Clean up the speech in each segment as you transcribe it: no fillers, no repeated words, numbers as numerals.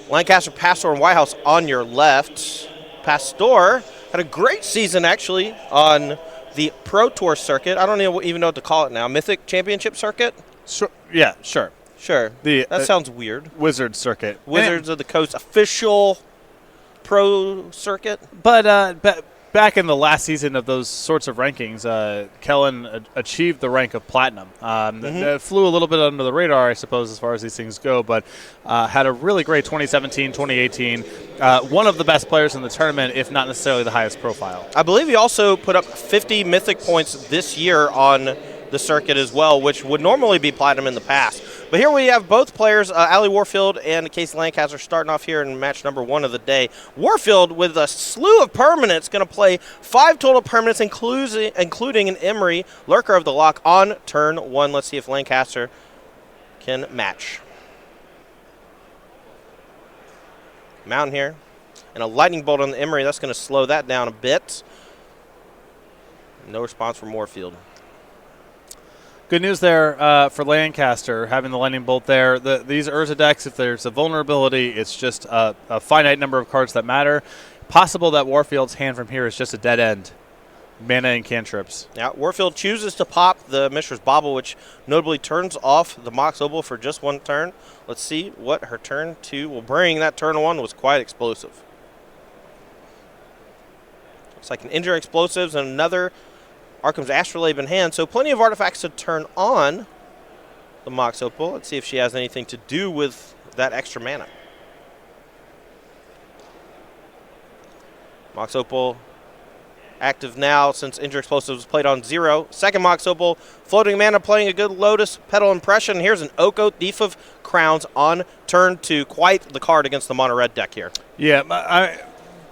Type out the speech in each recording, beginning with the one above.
Lancaster, Pastore, and Whitehouse on your left. Pastore had a great season, actually, on the Pro Tour circuit. I don't even know what to call it now. Mythic Championship circuit? Sure. Yeah, sure. Sure. That sounds weird. Wizard circuit. Wizards of the Coast official pro circuit. But back in the last season of those sorts of rankings, Kellen achieved the rank of platinum. That flew a little bit under the radar, I suppose, as far as these things go, but had a really great 2017, 2018. One of the best players in the tournament, if not necessarily the highest profile. I believe he also put up 50 Mythic points this year on the circuit as well, which would normally be platinum in the past. But here we have both players, Ali Warfield and Casey Lancaster, starting off here in match number 1 of the day. Warfield, with a slew of permanents, going to play 5 total permanents, including an Emery, Lurker of the Lock, on turn 1. Let's see if Lancaster can match. Mountain here, and a Lightning Bolt on the Emery. That's going to slow that down a bit. No response from Warfield. Good news there for Lancaster, having the Lightning Bolt there. These Urza decks, if there's a vulnerability, it's just a finite number of cards that matter. Possible that Warfield's hand from here is just a dead end. Mana and cantrips. Yeah, Warfield chooses to pop the Mishra's Bauble, which notably turns off the Mox Opal for just 1 turn. Let's see what her turn 2 will bring. That turn 1 was quite explosive. Looks like an Injure Explosives and another Arkham's Astrolabe in hand, so plenty of artifacts to turn on the Mox Opal. Let's see if she has anything to do with that extra mana. Mox Opal active now since Injure Explosives was played on 0. Second Mox Opal, floating mana, playing a good Lotus Petal Impression. Here's an Oko, Thief of Crowns on turn 2. Quite the card against the mono-red deck here. Yeah,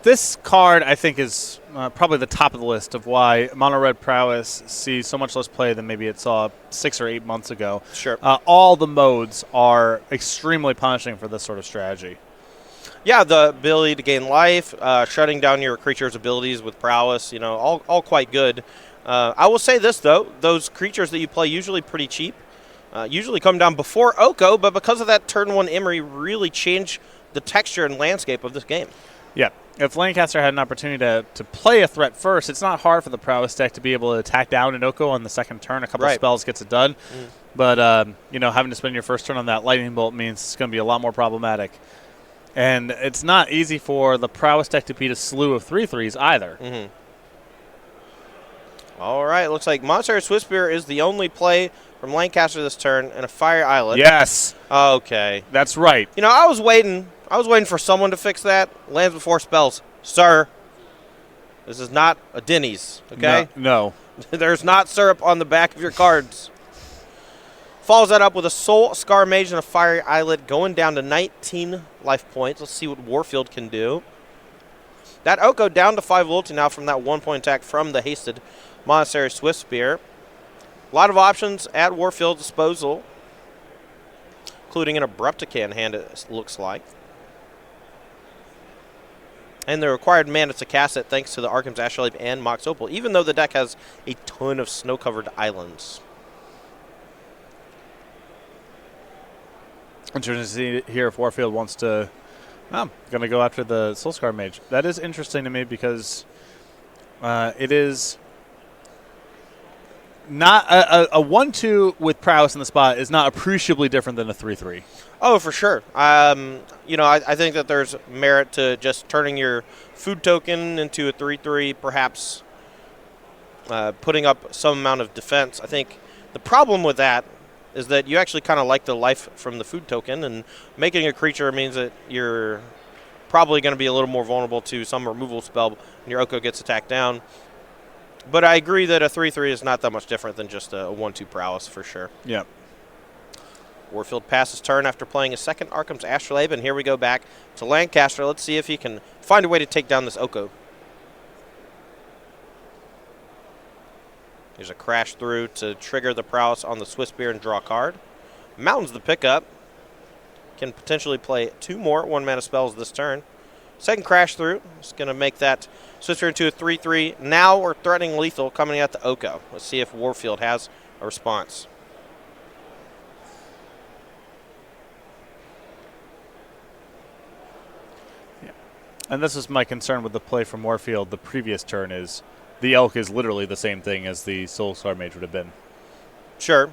this card, I think, is probably the top of the list of why Mono-Red Prowess sees so much less play than maybe it saw 6 or 8 months ago. Sure. All the modes are extremely punishing for this sort of strategy. Yeah, the ability to gain life, shutting down your creature's abilities with Prowess, all quite good. I will say this, though. Those creatures that you play usually pretty cheap, usually come down before Oko, but because of that turn 1 Emery, really changed the texture and landscape of this game. Yeah. If Lancaster had an opportunity to play a threat first, it's not hard for the Prowess deck to be able to attack down an Oko on the second turn. A couple of spells gets it done. But, having to spend your first turn on that Lightning Bolt means it's going to be a lot more problematic. And it's not easy for the Prowess deck to beat a slew of 3/3s either. All right, looks like Monastery Swiftspear is the only play from Lancaster this turn, and a Fire Islet. Yes. Okay. That's right. I was waiting for someone to fix that. Lands before spells. Sir, this is not a Denny's, okay? No. There's not syrup on the back of your cards. Follows that up with a Soul Scar Mage and a Fiery Islet, going down to 19 life points. Let's see what Warfield can do. That Oko down to 5 loyalty now from that 1-point attack from the hasted Monastery Swiftspear. A lot of options at Warfield's disposal, including an Abrupt Decay in hand, it looks like. And the required mana to cast it thanks to the Arkham's Astrolabe and Mox Opal, even though the deck has a ton of snow-covered islands. Interesting to see here if Warfield wants to... I'm going to go after the Soulscar Mage. That is interesting to me because it is not a 1-2 with Prowess in the spot is not appreciably different than a 3/3. Oh, for sure. I think that there's merit to just turning your food token into a 3/3, perhaps putting up some amount of defense. I think the problem with that is that you actually kind of like the life from the food token, and making a creature means that you're probably going to be a little more vulnerable to some removal spell when your Oko gets attacked down. But I agree that a 3/3 is not that much different than just a 1-2 Prowess for sure. Yeah. Warfield passes turn after playing a second Arkham's Astrolabe, and here we go back to Lancaster. Let's see if he can find a way to take down this Oko. There's a crash through to trigger the Prowess on the Swiftspear and draw a card. Mountain's the pickup. Can potentially play 2 more 1-mana spells this turn. Second crash through. It's going to make that Swiftspear into a 3/3. Now we're threatening lethal coming at the Oko. Let's see if Warfield has a response. And this is my concern with the play from Warfield the previous turn is the Elk is literally the same thing as the Soulscar Mage would have been. Sure.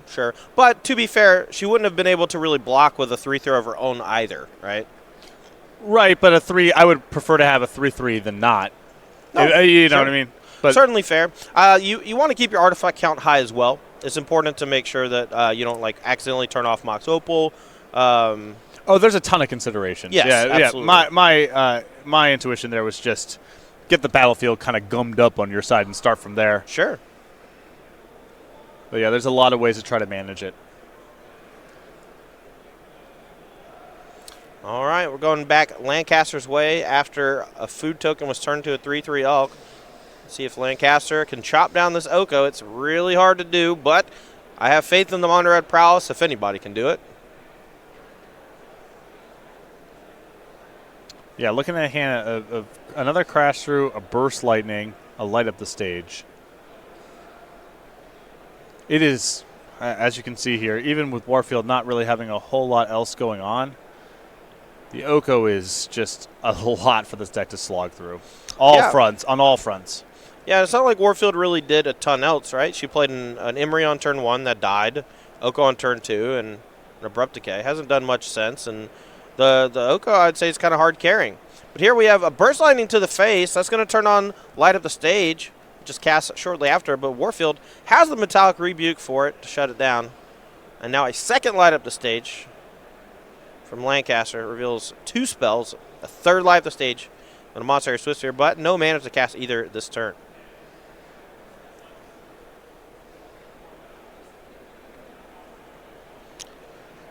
But to be fair, she wouldn't have been able to really block with a 3/3 of her own either, right? Right, but a 3, I would prefer to have a 3/3 than not. No, you know sure. what I mean? But certainly fair. You want to keep your artifact count high as well. It's important to make sure that you don't like accidentally turn off Mox Opal. There's a ton of considerations. Yes, absolutely. Yeah. My intuition there was just get the battlefield kind of gummed up on your side and start from there. Sure. But yeah, there's a lot of ways to try to manage it. All right, we're going back Lancaster's way after a food token was turned to a 3/3 Elk. See if Lancaster can chop down this Oko. It's really hard to do, but I have faith in the Mono Red prowess if anybody can do it. Yeah, looking at a hand of another crash through, a burst lightning, a light up the stage. It is, as you can see here, even with Warfield not really having a whole lot else going on, the Oko is just a lot for this deck to slog through. On all fronts. Yeah, it's not like Warfield really did a ton else, right? She played an Emery on turn 1 that died, Oko on turn 2, and an Abrupt Decay. Hasn't done much since, and the Oko, I'd say, is kind of hard carrying. But here we have a Burst Lightning to the face. That's going to turn on Light Up the Stage, just cast shortly after, but Warfield has the Metallic Rebuke for it to shut it down. And now a second Light Up the Stage from Lancaster reveals 2 spells, a third Light Up the Stage, and a Monster Swift Sphere, but no mana to cast either this turn.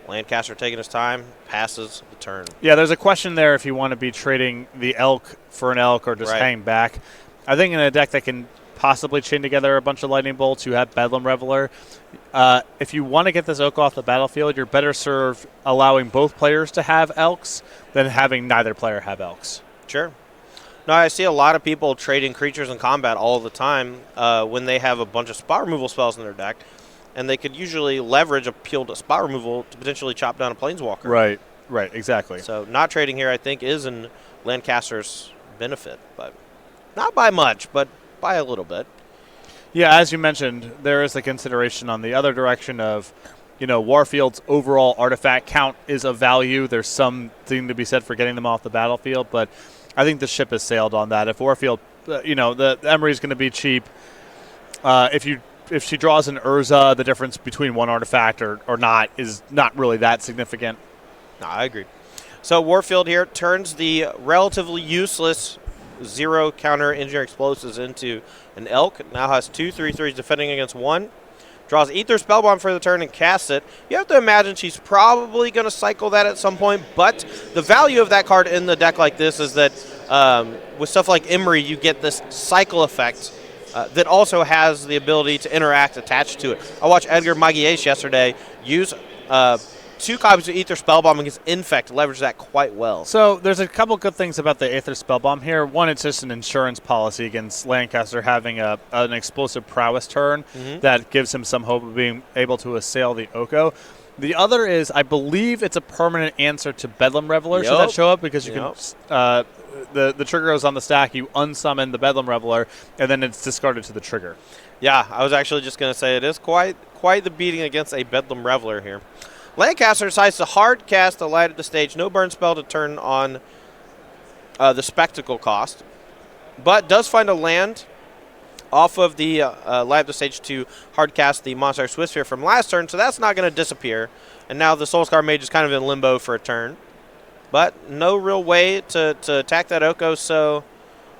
Lancaster taking his time, passes the turn. Yeah, there's a question there if you want to be trading the Elk for an Elk or just hang back. I think in a deck that can possibly chain together a bunch of Lightning Bolts, you have Bedlam Reveler. If you want to get this Oak off the battlefield, you're better served allowing both players to have Elks than having neither player have Elks. Sure. No, I see a lot of people trading creatures in combat all the time when they have a bunch of spot removal spells in their deck. And they could usually leverage appeal to spot removal to potentially chop down a Planeswalker. Right, exactly. So not trading here, I think, is in Lancaster's benefit. But not by much, but by a little bit. Yeah, as you mentioned, there is the consideration on the other direction of, Warfield's overall artifact count is of value. There's something to be said for getting them off the battlefield, but I think the ship has sailed on that. If Warfield, the Emery's going to be cheap. If she draws an Urza, the difference between one artifact or not is not really that significant. No, I agree. So Warfield here turns the relatively useless 0 counter engineer explosives into an Elk. Now has 2 3/3s defending against 1. Draws Ether Spellbomb for the turn and casts it. You have to imagine she's probably going to cycle that at some point, but the value of that card in the deck like this is that with stuff like Emery, you get this cycle effect that also has the ability to interact attached to it. I watched Edgar Maguies yesterday use 2 copies of Ether Spellbomb against Infect, leverage that quite well. So there's a couple good things about the Aether Spellbomb here. One, it's just an insurance policy against Lancaster having an explosive prowess turn that gives him some hope of being able to assail the Oko. The other is, I believe it's a permanent answer to Bedlam Reveler. Should that show up? Because you can, the trigger goes on the stack, you unsummon the Bedlam Reveler, and then it's discarded to the trigger. Yeah, I was actually just going to say it is quite the beating against a Bedlam Reveler here. Lancaster decides to hard cast the Light at the Stage. No burn spell to turn on the Spectacle cost, but does find a land off of the Light at the Stage to hard cast the Monster Swift Sphere from last turn, so that's not going to disappear. And now the Soulscar Mage is kind of in limbo for a turn, but no real way to attack that Oko, so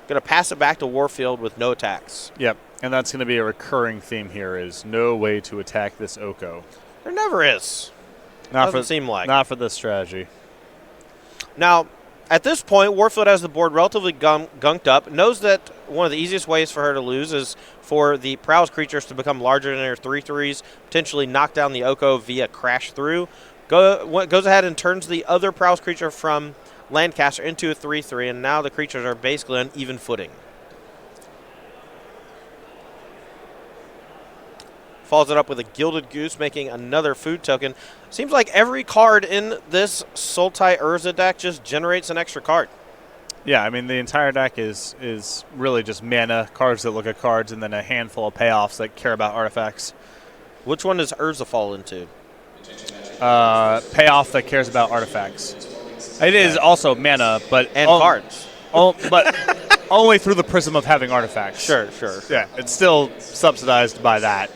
going to pass it back to Warfield with no attacks. Yep, and that's going to be a recurring theme here is no way to attack this Oko. There never is. Doesn't seem like. Not for this strategy. Now, at this point, Warfield has the board relatively gunked up, knows that one of the easiest ways for her to lose is for the Prowess creatures to become larger than their 3/3s, potentially knock down the Oko via crash through. Goes ahead and turns the other Prowess creature from Lancaster into a 3/3, and now the creatures are basically on even footing. Follows it up with a Gilded Goose, making another food token. Seems like every card in this Sultai Urza deck just generates an extra card. Yeah, I mean, the entire deck is really just mana, cards that look at cards, and then a handful of payoffs that care about artifacts. Which one does Urza fall into? Payoff that cares about artifacts. It is also mana, but and cards. But only through the prism of having artifacts. Sure. Yeah, it's still subsidized by that.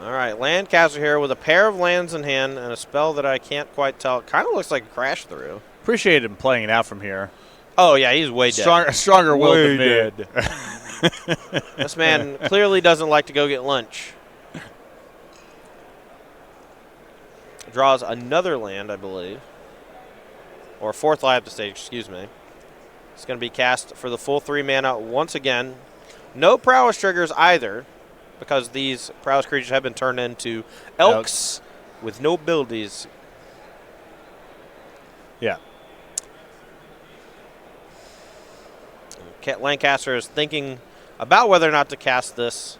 All right, Lancaster here with a pair of lands in hand and a spell that I can't quite tell. Kind of looks like a crash through. Appreciate him playing it out from here. Oh, yeah, he's way dead. Stronger will than me. This man clearly doesn't like to go get lunch. Draws another land, I believe. Or fourth life at the stage, excuse me. It's going to be cast for the full 3 mana once again. No prowess triggers either, because these prowess creatures have been turned into elks with no abilities. Yeah. Lancaster is thinking about whether or not to cast this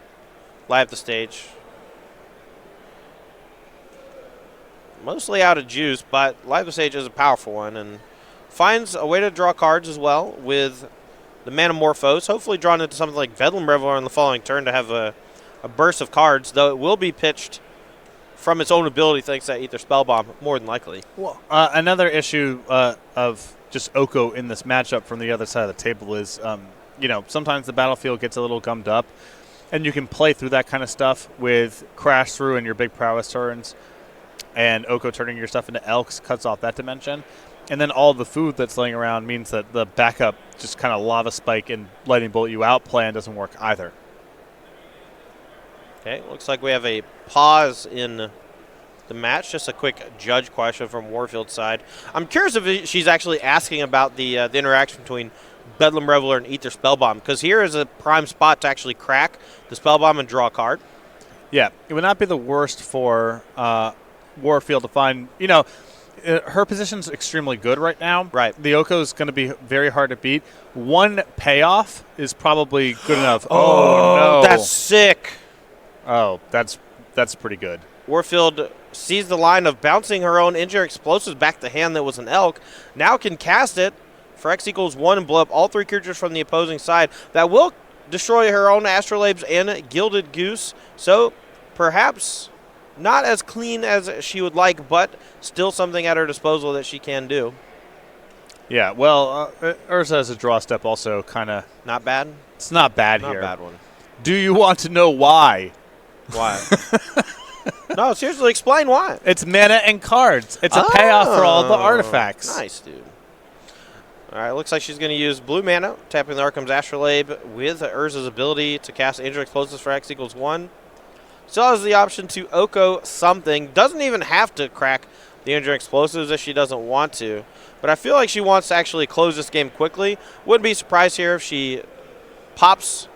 live at the stage. Mostly out of juice, but live at the stage is a powerful one, and finds a way to draw cards as well with the Manamorphose, hopefully drawn into something like Bedlam Reveler on the following turn to have a burst of cards, though it will be pitched from its own ability thanks to that Ether Spellbomb, more than likely. Well, another issue of just Oko in this matchup from the other side of the table is, sometimes the battlefield gets a little gummed up, and you can play through that kind of stuff with Crash Through and your big prowess turns, and Oko turning your stuff into Elks cuts off that dimension. And then all the food that's laying around means that the backup just kind of lava spike and lightning bolt you out plan doesn't work either. Okay, looks like we have a pause in the match. Just a quick judge question from Warfield's side. I'm curious if she's actually asking about the interaction between Bedlam Reveler and Ether Spellbomb, because here is a prime spot to actually crack the Spellbomb and draw a card. Yeah, it would not be the worst for Warfield to find, her position's extremely good right now. Right. The Oko is going to be very hard to beat. One payoff is probably good enough. Oh, no. That's sick. Oh, that's pretty good. Warfield sees the line of bouncing her own Engineer Explosives back to hand that was an elk. Now can cast it for X equals 1 and blow up all 3 creatures from the opposing side. That will destroy her own Astrolabes and Gilded Goose. So perhaps not as clean as she would like, but still something at her disposal that she can do. Yeah, well, Urza as a draw step also kind of... Not bad? It's not bad not here. Not a bad one. Do you want to know why? Why? No, seriously, explain why. It's mana and cards. It's a payoff for all the artifacts. Nice, dude. All right, looks like she's going to use blue mana, tapping the Arkham's Astrolabe with Urza's ability to cast Angel Explosives for X equals 1. Still has the option to Oko something. Doesn't even have to crack the Angel Explosives if she doesn't want to. But I feel like she wants to actually close this game quickly. Wouldn't be surprised here if she pops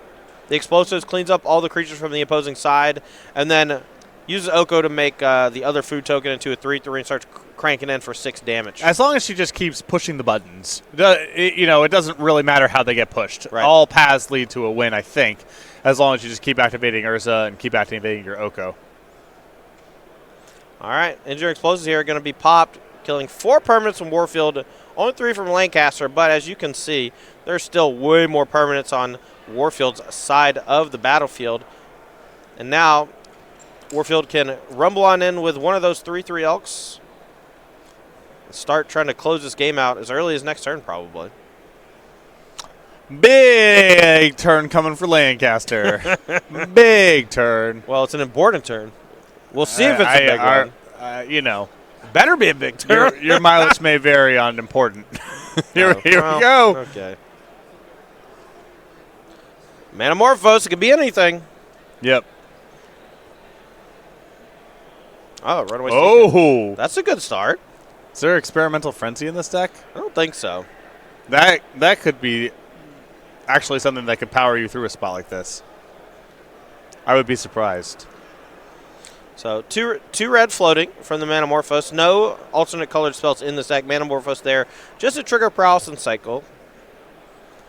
the Explosives, cleans up all the creatures from the opposing side, and then uses Oko to make the other food token into a 3/3 and starts cranking in for 6 damage. As long as she just keeps pushing the buttons. It doesn't really matter how they get pushed. Right. All paths lead to a win, I think, as long as you just keep activating Urza and keep activating your Oko. All right, Engineer Explosives here are going to be popped, killing 4 permanents from Warfield, only 3 from Lancaster, but as you can see, there's still way more permanents on Warfield's side of the battlefield. And now Warfield can rumble on in with one of those 3/3 Elks and start trying to close this game out as early as next turn, probably. Big turn coming for Lancaster. Big turn. Well, it's an important turn. We'll see if it's a big one. Better be a big turn. Your mileage may vary on important. Here we go. Okay. Manamorphose, it could be anything. Yep. Oh, Runaway Seeker. That's a good start. Is there Experimental Frenzy in this deck? I don't think so. That could be actually something that could power you through a spot like this. I would be surprised. So two red floating from the Manamorphose. No alternate colored spells in this deck. Manamorphose there. Just a trigger Prowess and Cycle.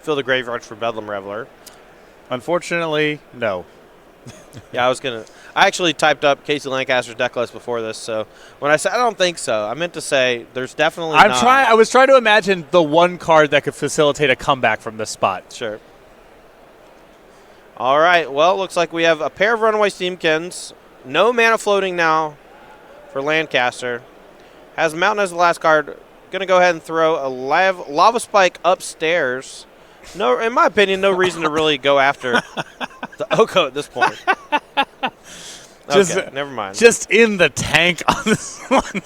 Fill the graveyard for Bedlam Reveler. Unfortunately, no. Yeah, I actually typed up Casey Lancaster's deck list before this, so when I said I don't think so, I meant to say there's definitely not. I was trying to imagine the one card that could facilitate a comeback from this spot. Sure. All right, well, looks like we have a pair of Runaway Steamkins. No mana floating now for Lancaster. Has Mountain as the last card. Going to go ahead and throw a lava spike upstairs. No, in my opinion, no reason to really go after the Oko at this point. Okay, never mind. Just in the tank on this one.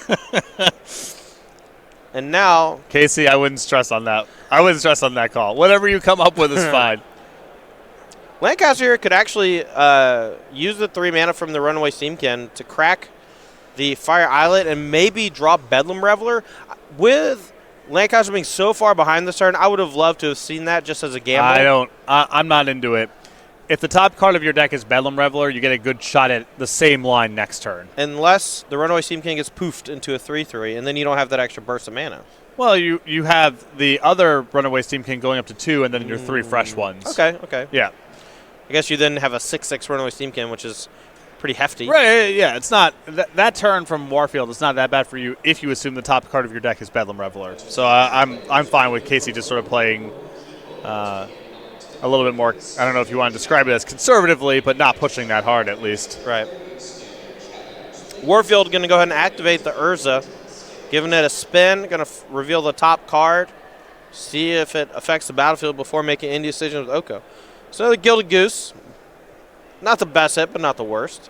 And now, Casey, I wouldn't stress on that. I wouldn't stress on that call. Whatever you come up with is fine. Lancaster here could actually use the 3 mana from the Runaway Steamkin to crack the Fire Islet and maybe drop Bedlam Reveler. With Lancaster being so far behind this turn, I would have loved to have seen that just as a gamble. I'm not into it. If the top card of your deck is Bedlam Reveler, you get a good shot at the same line next turn. Unless the Runaway Steamkin gets poofed into a 3/3, and then you don't have that extra burst of mana. Well, you have the other Runaway Steamkin going up to 2, and then your 3 fresh ones. Okay. Yeah. I guess you then have a 6/6 Runaway Steamkin, which is pretty hefty. Right, yeah. It's not that turn from Warfield is not that bad for you if you assume the top card of your deck is Bedlam Reveler. So I'm fine with Casey just sort of playing a little bit more. I don't know if you want to describe it as conservatively, but not pushing that hard at least. Right. Warfield going to go ahead and activate the Urza, giving it a spin. Going to reveal the top card, see if it affects the battlefield before making any decisions with Oko. So the Gilded Goose. Not the best hit, but not the worst.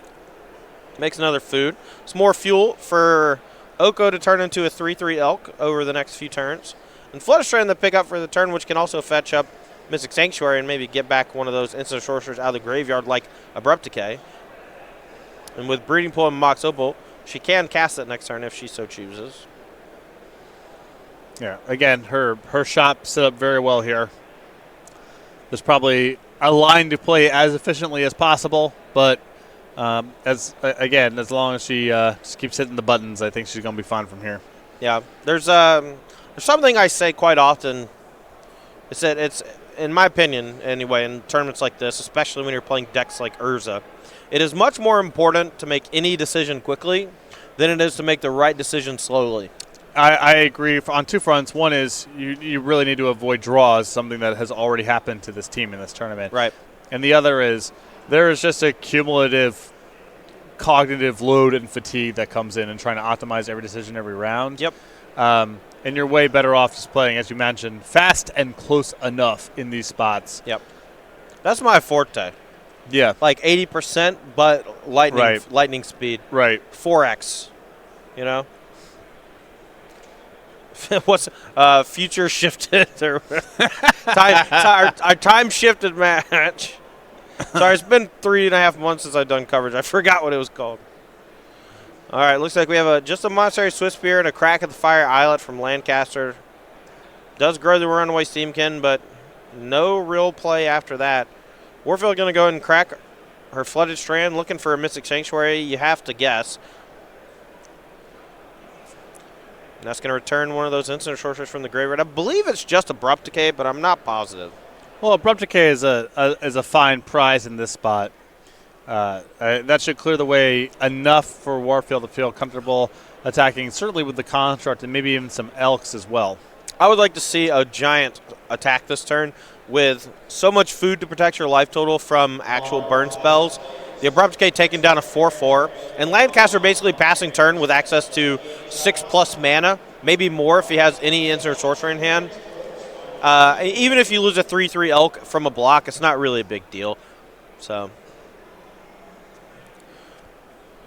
Makes another food. It's more fuel for Oko to turn into a 3/3 elk over the next few turns. And Flutter trying to pick up for the turn, which can also fetch up Mystic Sanctuary and maybe get back one of those instant sorcerers out of the graveyard like Abrupt Decay. And with Breeding Pool and Mox Opal, she can cast it next turn if she so chooses. Yeah, again, her shop set up very well here. There's probably a line to play as efficiently as possible, but as long as she just keeps hitting the buttons, I think she's going to be fine from here. Yeah, there's something I say quite often. It's that it's, in my opinion, anyway, in tournaments like this, especially when you're playing decks like Urza, it is much more important to make any decision quickly than it is to make the right decision slowly. I agree on 2 fronts. One is you really need to avoid draws, something that has already happened to this team in this tournament. Right. And the other is there is just a cumulative cognitive load and fatigue that comes in and trying to optimize every decision every round. Yep. And you're way better off just playing, as you mentioned, fast and close enough in these spots. Yep. That's my forte. Yeah. Like 80%, but lightning speed. Right. 4x, you know? What's future shifted or our time shifted match? Sorry, it's been 3.5 months since I've done coverage. I forgot what it was called. All right, looks like we have just a Monastery Swift Spear and a crack at the Fire Islet from Lancaster. Does grow the Runaway Steamkin, but no real play after that. Warfield going to go ahead and crack her Flooded Strand, looking for a Mystic Sanctuary. You have to guess. And that's going to return one of those instant sorcerers from the graveyard. I believe it's just Abrupt Decay, but I'm not positive. Well, Abrupt Decay is a fine prize in this spot. That should clear the way enough for Warfield to feel comfortable attacking, certainly with the Construct and maybe even some Elks as well. I would like to see a giant attack this turn with so much food to protect your life total from actual burn spells. The Abrupt Decay taking down a 4/4, and Lancaster basically passing turn with access to 6+ mana, maybe more if he has any instant sorcerer in hand. Even if you lose a 3/3 elk from a block, it's not really a big deal. So,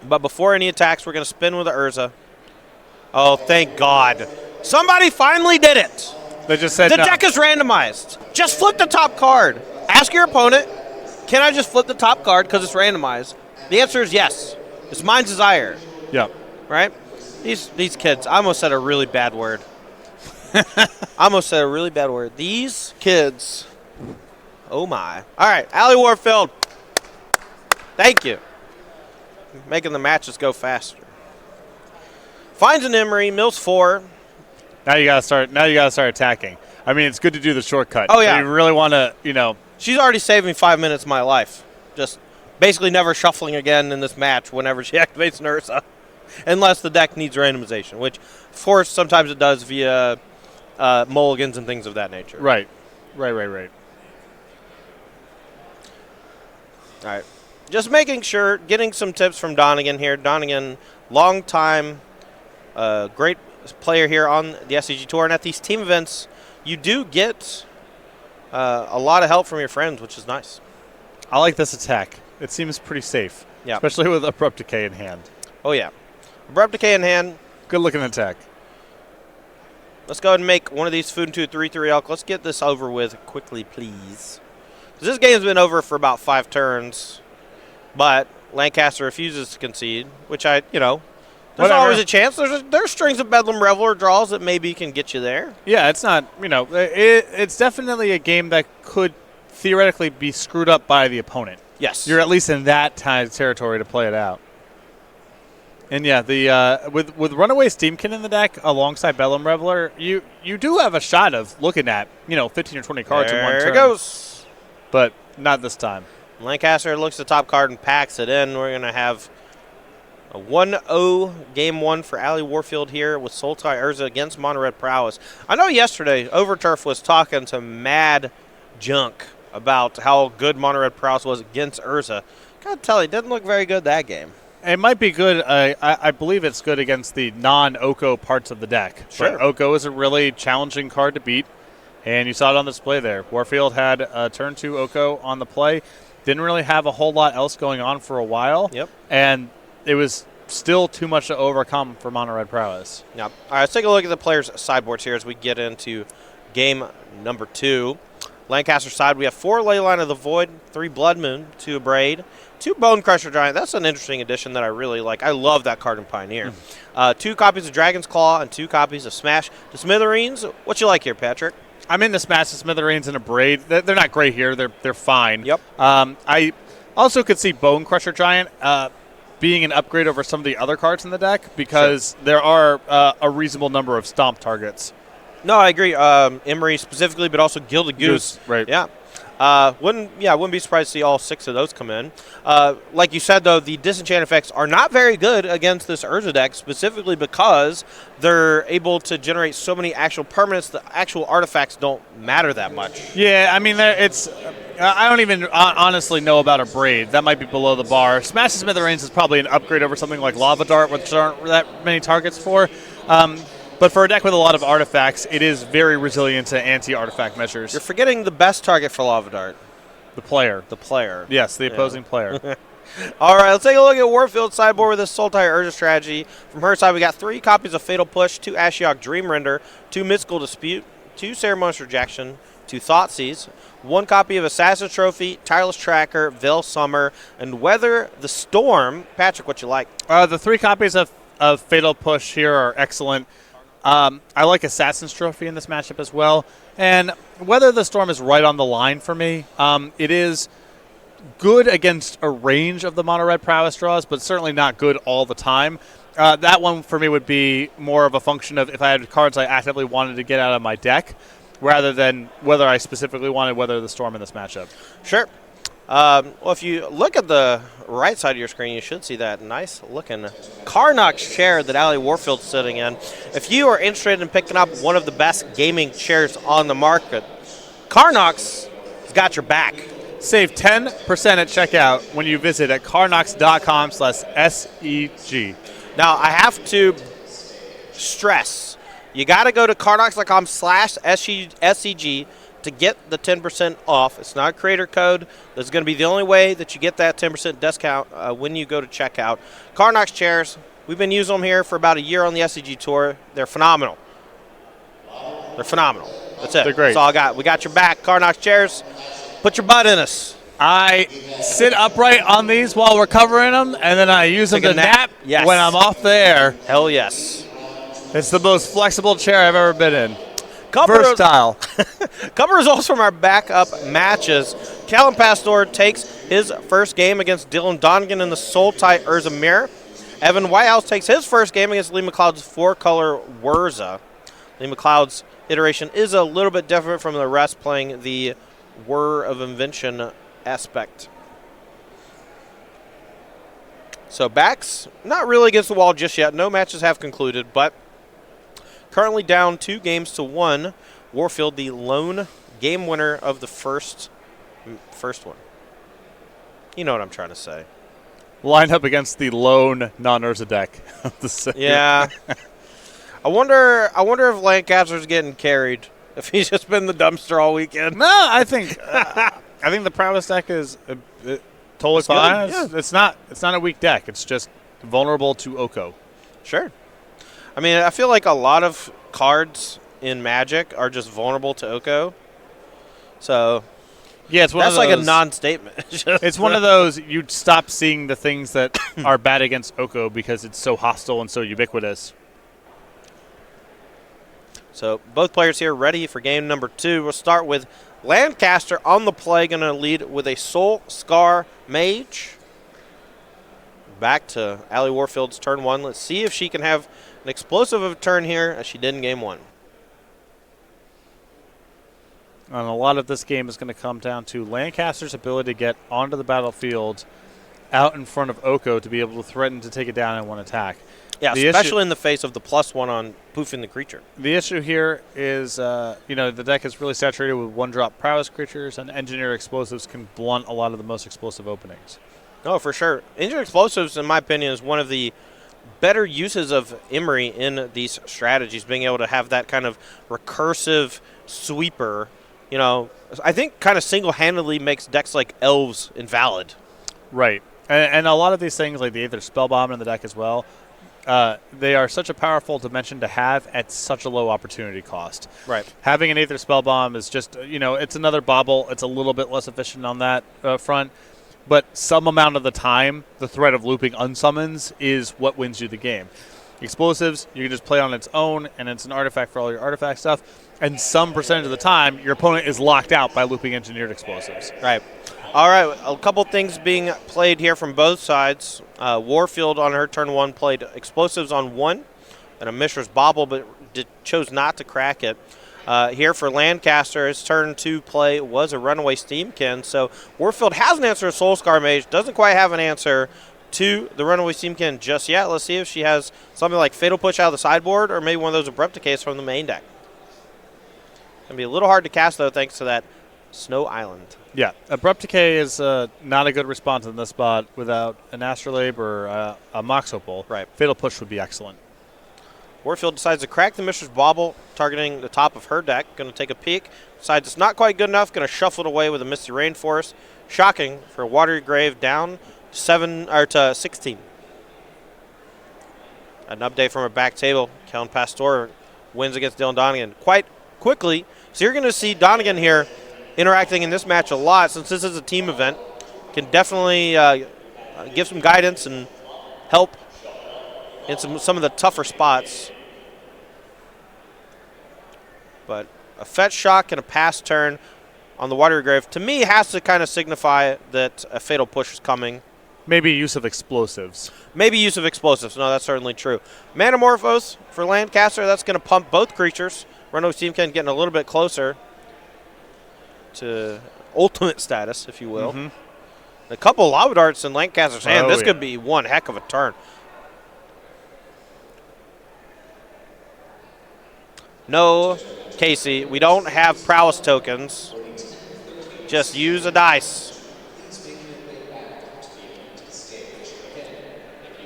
but before any attacks, we're going to spin with the Urza. Oh, thank God. Somebody finally did it. They just said the no. deck is randomized. Just flip the top card. Ask your opponent, can I just flip the top card because it's randomized? The answer is yes. It's Mind's Desire. Yeah. Right? These kids, I almost said a really bad word. These kids, oh my. All right, Allie Warfield. Thank you. Making the matches go faster. Finds an Emery, mills 4. Now you gotta start attacking. I mean, it's good to do the shortcut. Oh yeah. You really want to, She's already saved me 5 minutes of my life. Just basically never shuffling again in this match whenever she activates an Urza, unless the deck needs randomization, which, of course, sometimes it does via mulligans and things of that nature. Right. All right. Just making sure, getting some tips from Donegan here. Donegan, long time, great player here on the SCG Tour. And at these team events, you do get a lot of help from your friends, which is nice. I like this attack. It seems pretty safe, especially with Abrupt Decay in hand. Oh, yeah. Abrupt Decay in hand. Good-looking attack. Let's go ahead and make one of these Food into a 3/3 elk. Let's get this over with quickly, please. This game's been over for about 5 turns, but Lancaster refuses to concede, which there's always a chance. There's strings of Bedlam Reveler draws that maybe can get you there. Yeah, it's not, it's definitely a game that could theoretically be screwed up by the opponent. Yes. You're at least in that kind of territory to play it out. And yeah, with Runaway Steamkin in the deck alongside Bedlam Reveler, you do have a shot of looking at 15 or 20 cards in one turn. There it goes. But not this time. Lancaster looks at the top card and packs it in. We're going to have a 1-0 game 1 for Ali Warfield here with Sultai Urza against Mono Red Prowess. I know yesterday Overturf was talking to mad junk about how good Mono Red Prowess was against Urza. Gotta tell you, it didn't look very good that game. It might be good. I believe it's good against the non-Oko parts of the deck. Sure. But Oko is a really challenging card to beat. And you saw it on display there. Warfield had a turn 2 Oko on the play. Didn't really have a whole lot else going on for a while. Yep. And it was still too much to overcome for Mono Red Prowess. Yep. All right, let's take a look at the players' sideboards here as we get into game number 2. Lancaster side, we have 4 Leyline of the Void, 3 Blood Moon, 2 Abrade, 2 Bone Crusher Giant. That's an interesting addition that I really like. I love that card in Pioneer. 2 copies of Dragon's Claw and 2 copies of Smash to Smithereens. What you like here, Patrick? I'm in the Smash, the Smithereens, and Abrade. They're not great here. They're fine. Yep. I also could see Bone Crusher Giant being an upgrade over some of the other cards in the deck because there are a reasonable number of stomp targets. No, I agree. Emery specifically, but also Gilded Goose. Right. Yeah. Wouldn't be surprised to see all 6 of those come in. Like you said, though, the disenchant effects are not very good against this Urza deck, specifically because they're able to generate so many actual permanents. The actual artifacts don't matter that much. Yeah, I mean, I don't even honestly know about Abrade. That might be below the bar. Smash the Smithereens is probably an upgrade over something like Lava Dart, which there aren't that many targets for. But for a deck with a lot of artifacts, it is very resilient to anti-artifact measures. You're forgetting the best target for Lava Dart. The player. The player. Yes, the opposing player. All right, let's take a look at Warfield's sideboard with this Sultai Urza strategy. From her side, we got 3 copies of Fatal Push, 2 Ashiok Dream Render, 2 Mystical Dispute, 2 Ceremonious Rejection, 2 Thoughtseize, 1 copy of Assassin's Trophy, Tireless Tracker, Veil Summer, and Weather the Storm. Patrick, what you like? The 3 copies of Fatal Push here are excellent. I like Assassin's Trophy in this matchup as well. And Weather the Storm is right on the line for me. It is good against a range of the Mono Red Prowess draws, but certainly not good all the time. That one for me would be more of a function of if I had cards I actively wanted to get out of my deck, rather than whether I specifically wanted Weather the Storm in this matchup. Sure. Well, if you look at the right side of your screen, you should see that nice-looking Karnox chair that Ali Warfield's sitting in. If you are interested in picking up one of the best gaming chairs on the market, Karnox has got your back. Save 10% at checkout when you visit at karnox.com/SEG. Now, I have to stress, you got to go to karnox.com/SEG to get the 10% off. It's not a creator code. That's going to be the only way that you get that 10% discount when you go to checkout. Karnox chairs, we've been using them here for about a year on the SCG Tour. They're phenomenal. They're phenomenal. That's it. They're great. That's all I got. We got your back. Karnox chairs, put your butt in us. I sit upright on these while we're covering them, and then I use them to nap when I'm off the air. Hell yes. It's the most flexible chair I've ever been in. Versatile. Couple results from our backup matches. Callum Pastore takes his first game against Dylan Donegan in the Sultai Urza Mirror. Evan Whitehouse takes his first game against Lee McLeod's 4-color Wurza. Lee McLeod's iteration is a little bit different from the rest, playing the Whir of Invention aspect. So backs not really against the wall just yet. No matches have concluded, but currently down 2-1. Warfield, the lone game winner of the first one. You know what I'm trying to say. Lined up against the lone non-Urza deck of the set. Yeah. I wonder if Lancaster's getting carried. If he's just been the dumpster all weekend. No, I think the prowess deck is totally fine. Yeah. It's not a weak deck. It's just vulnerable to Oko. Sure. I mean, I feel like a lot of cards in Magic are just vulnerable to Oko. So yeah, it's one that's of those, like a non-statement. It's one of those you'd stop seeing the things that are bad against Oko because it's so hostile and so ubiquitous. So both players here ready for game number 2. We'll start with Lancaster on the play, going to lead with a Soul Scar Mage. Back to Allie Warfield's turn 1. Let's see if she can have an explosive of a turn here as she did in game 1. And a lot of this game is going to come down to Lancaster's ability to get onto the battlefield out in front of Oko to be able to threaten to take it down in one attack. Yeah, especially in the face of the +1 on poofing the creature. The issue here is, the deck is really saturated with one-drop prowess creatures, and engineered explosives can blunt a lot of the most explosive openings. Oh, for sure. Engineered explosives, in my opinion, is one of the better uses of Emery in these strategies, being able to have that kind of recursive sweeper. I think kind of single-handedly makes decks like Elves invalid. Right. And a lot of these things, like the Aether Spellbomb in the deck as well, they are such a powerful dimension to have at such a low opportunity cost. Right. Having an Aether Spellbomb is just, it's another bauble. It's a little bit less efficient on that front. But some amount of the time, the threat of looping unsummons is what wins you the game. Explosives, you can just play on its own, and it's an artifact for all your artifact stuff. And some percentage of the time, your opponent is locked out by looping engineered explosives. Right. All right, a couple things being played here from both sides. Warfield on her turn 1 played explosives on 1 and a Mishra's Bauble, but chose not to crack it. Here for Lancaster, his turn 2 play was a Runaway Steamkin. So Warfield has an answer to Soul Scar Mage, doesn't quite have an answer to the Runaway Steamkin just yet. Let's see if she has something like Fatal Push out of the sideboard or maybe one of those Abrupt Decays from the main deck. Going to be a little hard to cast, though, thanks to that Snow Island. Yeah, Abrupt Decay is not a good response in this spot without an Astrolabe or a Mox Opal. Right. Fatal Push would be excellent. Warfield decides to crack the Mishra's Bauble, targeting the top of her deck. Going to take a peek. Decides it's not quite good enough. Going to shuffle it away with a Misty Rainforest. Shocking for a Watery Grave down 16. An update from her back table. Kellen Pastore wins against Dylan Donegan quite quickly. So you're going to see Donegan here interacting in this match a lot since this is a team event. Can definitely give some guidance and help in some of the tougher spots. But a fetch shock and a pass turn on the Watery Grave, to me, has to kind of signify that a Fatal Push is coming. Maybe use of explosives. Maybe use of explosives. No, that's certainly true. Manamorphose for Lancaster, that's going to pump both creatures. Runaway Steamkin getting a little bit closer to ultimate status, if you will. Mm-hmm. A couple of Lava Darts in Lancaster's hand. This could be one heck of a turn. No, Casey, we don't have prowess tokens. Just use a dice.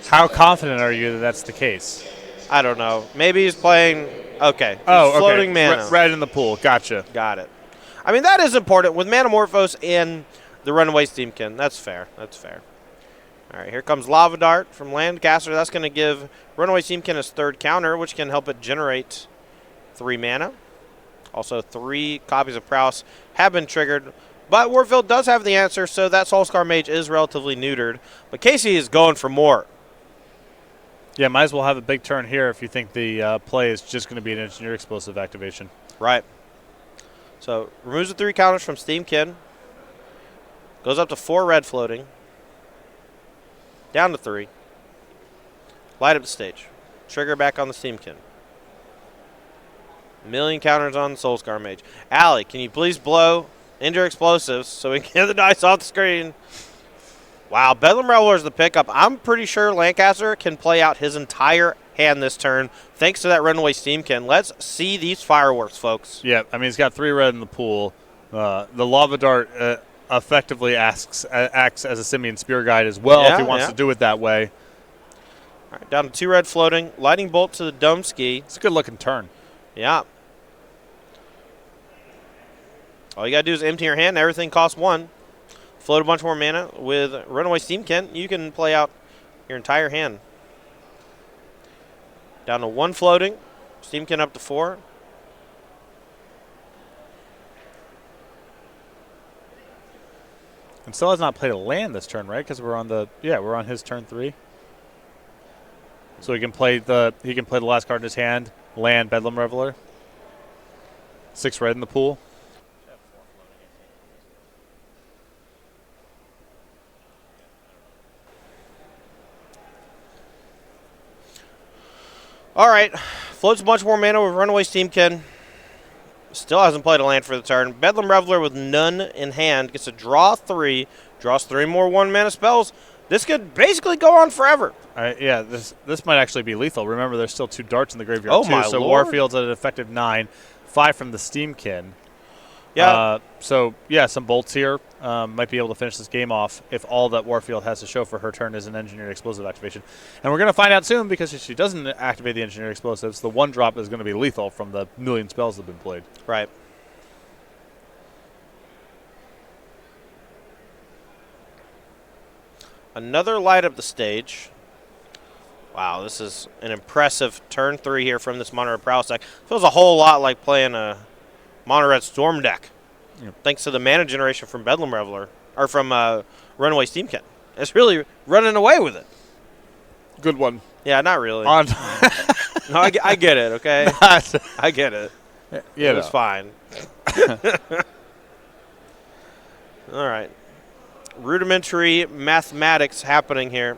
How confident are you that that's the case? I don't know. Maybe he's playing. Okay. Oh, floating okay. mana. Red in the pool. Gotcha. Got it. I mean, that is important with Manamorphose and the Runaway Steamkin. That's fair. That's fair. All right, here comes Lava Dart from Lancaster. That's going to give Runaway Steamkin his third counter, which can help it generate 3 mana. Also, 3 copies of Prowess have been triggered. But Warfield does have the answer, so that Soulscar Mage is relatively neutered. But Casey is going for more. Yeah, might as well have a big turn here if you think the play is just going to be an Engineered Explosive activation. Right. So, removes the 3 counters from Steamkin. Goes up to 4 red floating. Down to 3. Light up the stage. Trigger back on the Steamkin. A million counters on the Soulscar Mage. Allie, can you please blow Engineered Explosives so we can get the dice off the screen? Wow, Bedlam Reveler is the pickup. I'm pretty sure Lancaster can play out his entire hand this turn thanks to that runaway Steamkin. Let's see these fireworks, folks. Yeah, I mean, he's got 3 red in the pool. The Lava Dart effectively acts as a Simian Spear Guide as well if he wants to do it that way. All right, down to 2 red floating. Lightning Bolt to the Dome Ski. It's a good-looking turn. Yeah. All you got to do is empty your hand. Everything costs 1. Float a bunch more mana. With Runaway Steamkin, you can play out your entire hand. Down to 1 floating. Steamkin up to 4. And still has not played a land this turn, right? Because we're on his turn 3. So he can play the last card in his hand, land Bedlam Reveler. 6 red in the pool. All right. Floats a bunch more mana with Runaway Steamkin. Still hasn't played a land for the turn. Bedlam Reveler with none in hand gets to draw 3. Draws 3 more 1-mana spells. This could basically go on forever. Yeah, this might actually be lethal. Remember, there's still 2 darts in the graveyard, too. My so Lord. Warfield's at an effective 9. 5 from the Steamkin. Yeah. Some bolts here might be able to finish this game off if all that Warfield has to show for her turn is an Engineered Explosive activation. And we're going to find out soon because if she doesn't activate the Engineered Explosives, the 1-drop is going to be lethal from the million spells that have been played. Right. Another light up the stage. Wow, this is an impressive turn 3 here from this Mono Red Prowess deck. Feels a whole lot like playing a Mono Red Storm deck. Yep. Thanks to the mana generation from Bedlam Reveler, or from Runaway Steamkin. It's really running away with it. Good one. Yeah, not really. No, I get it, okay? I get it. Yeah, it was fine. All right. Rudimentary mathematics happening here.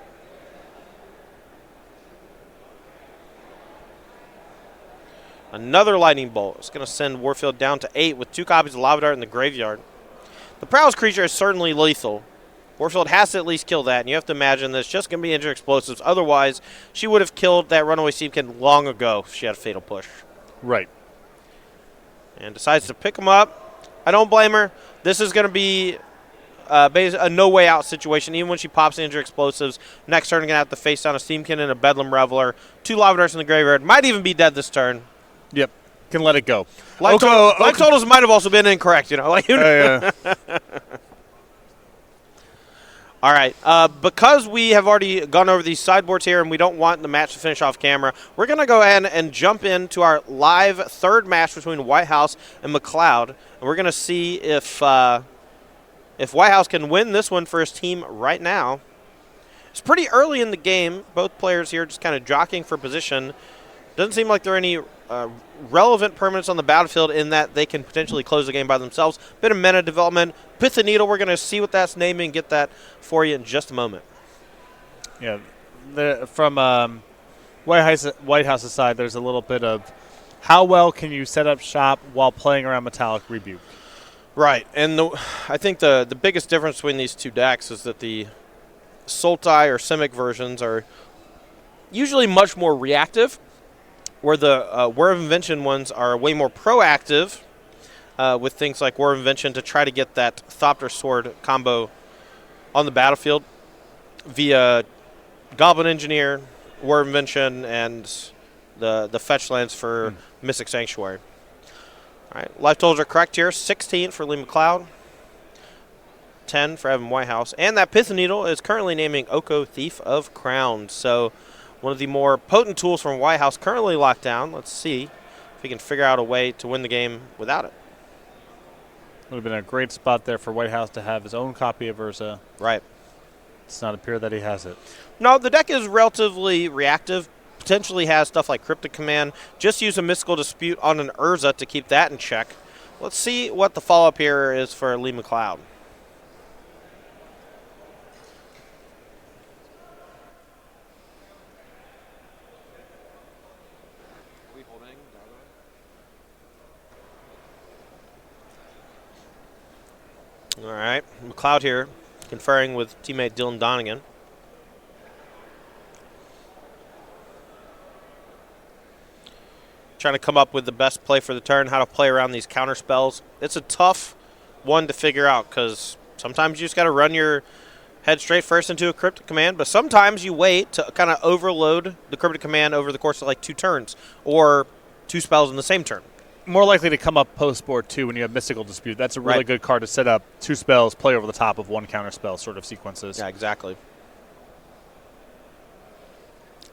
Another Lightning Bolt. It's going to send Warfield down to 8 with 2 copies of Lava Dart in the graveyard. The Prowess creature is certainly lethal. Warfield has to at least kill that, and you have to imagine that it's just going to be Engineered Explosives. Otherwise, she would have killed that Runaway Steamkin long ago if she had a Fatal Push. Right. And decides to pick him up. I don't blame her. This is going to be a no-way-out situation. Even when she pops Engineered Explosives, next turn, going to have to face down a Steamkin and a Bedlam Reveler. 2 Lava Darts in the graveyard. Might even be dead this turn. Yep. Can let it go. Life totals might have also been incorrect, you know. Yeah. All right. Because we have already gone over these sideboards here and we don't want the match to finish off camera, we're going to go ahead and jump into our live 3rd match between Whitehouse and McLeod. And we're going to see if Whitehouse can win this one for his team right now. It's pretty early in the game. Both players here just kind of jockeying for position. Doesn't seem like there are any relevant permanents on the battlefield in that they can potentially close the game by themselves. Bit of meta development. Pith and Needle, we're going to see what that's naming and get that for you in just a moment. Yeah, from Whitehouse's side, there's a little bit of how well can you set up shop while playing around Metallic Rebuke. Right, and I think the biggest difference between these 2 decks is that the Sultai or Simic versions are usually much more reactive, where the War of Invention ones are way more proactive with things like War of Invention to try to get that Thopter Sword combo on the battlefield via Goblin Engineer, War of Invention, and the fetch lands for Mystic Sanctuary. All right, life totals are correct here. 16 for Lee McLeod, 10 for Evan Whitehouse, and that Pith Needle is currently naming Oko Thief of Crowns. So one of the more potent tools from Whitehouse currently locked down. Let's see if he can figure out a way to win the game without it. Would have been a great spot there for Whitehouse to have his own copy of Urza. Right. It's not appear that he has it. No, the deck is relatively reactive. Potentially has stuff like Cryptic Command. Just use a Mystical Dispute on an Urza to keep that in check. Let's see what the follow-up here is for Lee McLeod. All right, McLeod here conferring with teammate Dylan Donegan. Trying to come up with the best play for the turn, how to play around these counter spells. It's a tough one to figure out because sometimes you just got to run your head straight first into a cryptic command, but sometimes you wait to kind of overload the cryptic command over the course of like 2 turns or 2 spells in the same turn. More likely to come up post-board, too, when you have Mystical Dispute. That's a really good card to set up 2 spells, play over the top of 1 counter spell sort of sequences. Yeah, exactly.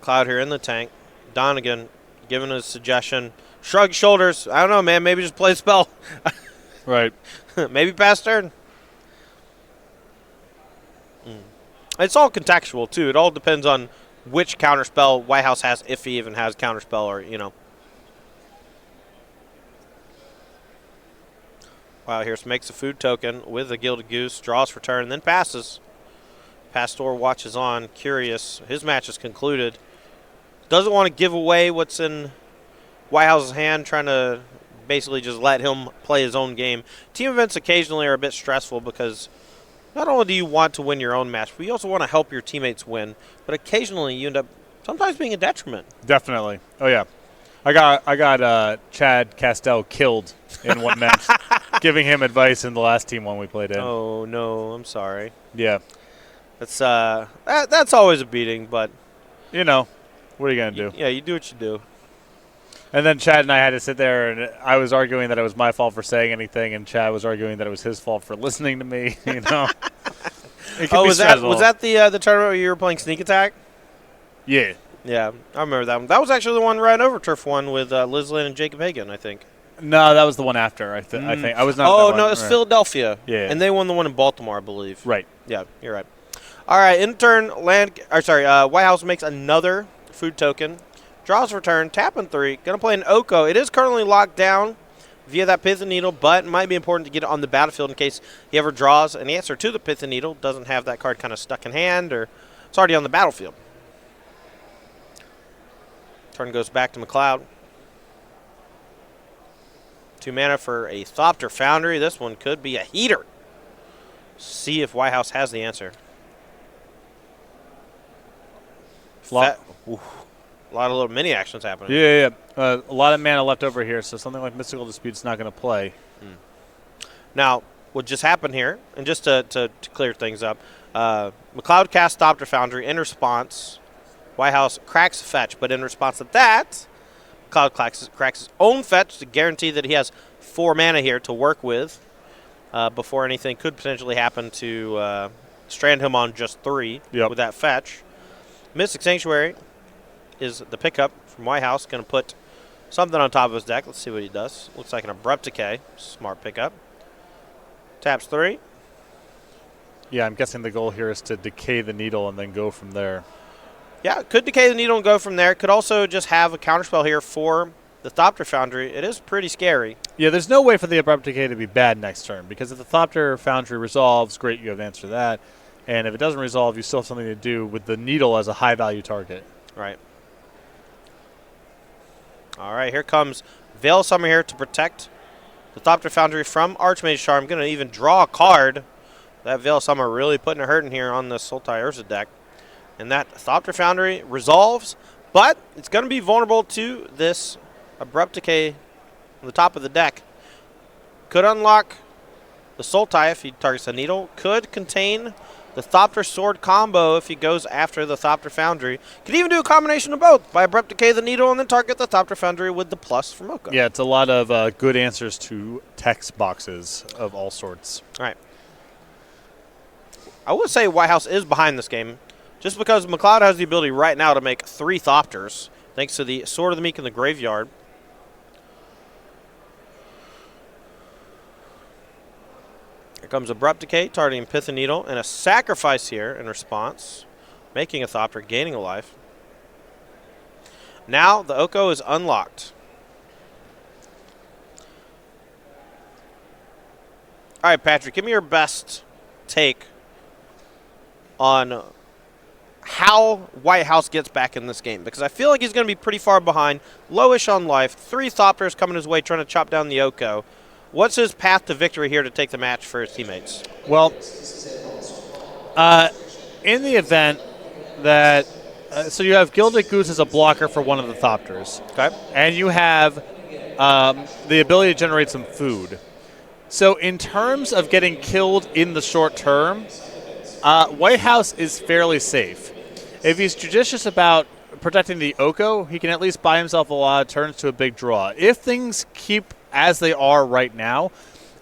McLeod here in the tank. Donegan giving a suggestion. Shrug shoulders. I don't know, man. Maybe just play a spell. Right. Maybe Pastore. It's all contextual, too. It all depends on which counterspell Whitehouse has, if he even has counterspell or, you know. Wow, here makes a food token with a Gilded Goose, draws for turn, then passes. Pastore watches on, curious. His match is concluded. Doesn't want to give away what's in Whitehouse's hand, trying to basically just let him play his own game. Team events occasionally are a bit stressful because not only do you want to win your own match, but you also want to help your teammates win. But occasionally you end up sometimes being a detriment. Definitely. Oh, yeah. I got Chad Castell killed in one match, giving him advice in the last team one we played in. Oh, no. I'm sorry. Yeah. That's always a beating, but you know, what are you going to do? Yeah, you do what you do. And then Chad and I had to sit there, and I was arguing that it was my fault for saying anything, and Chad was arguing that it was his fault for listening to me. You know. Was that the tournament where you were playing Sneak Attack? Yeah. Yeah, I remember that one. That was actually the one right over Turf one with Liz Lynn and Jacob Hagan, I think. No, that was the one after. I think I was not. Oh no, it was Philadelphia. Yeah, and they won the one in Baltimore, I believe. Right. Yeah, you're right. All right, in turn, Whitehouse makes another food token, draws for turn, tapping 3. Gonna play an Oko. It is currently locked down via that Pith and Needle, but it might be important to get it on the battlefield in case he ever draws an answer to the Pith and Needle. Doesn't have that card kind of stuck in hand, or it's already on the battlefield. Turn goes back to McLeod. 2 mana for a Thopter Foundry. This one could be a heater. See if Whitehouse has the answer. A lot of little mini actions happening. Yeah. A lot of mana left over here, so something like Mystical Dispute's not going to play. Now, what just happened here, and just to clear things up, McLeod casts Thopter Foundry. In response, Whitehouse cracks a fetch, but in response to that, McLeod cracks his own fetch to guarantee that he has 4 mana here to work with before anything could potentially happen to strand him on just 3 with that fetch. Mystic Sanctuary is the pickup from Whitehouse. Going to put something on top of his deck. Let's see what he does. Looks like an Abrupt Decay. Smart pickup. Taps 3. Yeah, I'm guessing the goal here is to decay the needle and then go from there. Yeah, could decay the needle and go from there. Could also just have a counterspell here for the Thopter Foundry. It is pretty scary. Yeah, there's no way for the Abrupt Decay to be bad next turn, because if the Thopter Foundry resolves, great, you have an answer to that. And if it doesn't resolve, you still have something to do with the needle as a high-value target. Right. All right, here comes Veil Summer here to protect the Thopter Foundry from Archmage Charm. Going to even draw a card. That Veil Summer really putting a hurting here on the Sultai Urza deck. And that Thopter Foundry resolves, but it's going to be vulnerable to this Abrupt Decay on the top of the deck. Could unlock the Sultai if he targets a needle. Could contain the Thopter Sword combo if he goes after the Thopter Foundry. Could even do a combination of both by Abrupt Decay the needle and then target the Thopter Foundry with the plus from Oko. Yeah, it's a lot of good answers to text boxes of all sorts. All right. I would say Whitehouse is behind this game, just because McLeod has the ability right now to make 3 Thopters, thanks to the Sword of the Meek in the graveyard. Here comes Abrupt Decay, targeting Pith and Needle, and a sacrifice here in response, making a Thopter, gaining a life. Now the Oko is unlocked. All right, Patrick, give me your best take on how Whitehouse gets back in this game, because I feel like he's going to be pretty far behind, lowish on life, 3 Thopters coming his way trying to chop down the Oko. What's his path to victory here to take the match for his teammates? Well, In the event that so you have Gilded Goose as a blocker for one of the Thopters. Okay. And you have the ability to generate some food. So in terms of getting killed in the short term, Whitehouse is fairly safe. If he's judicious about protecting the Oko, he can at least buy himself a lot of turns to a big draw. If things keep as they are right now,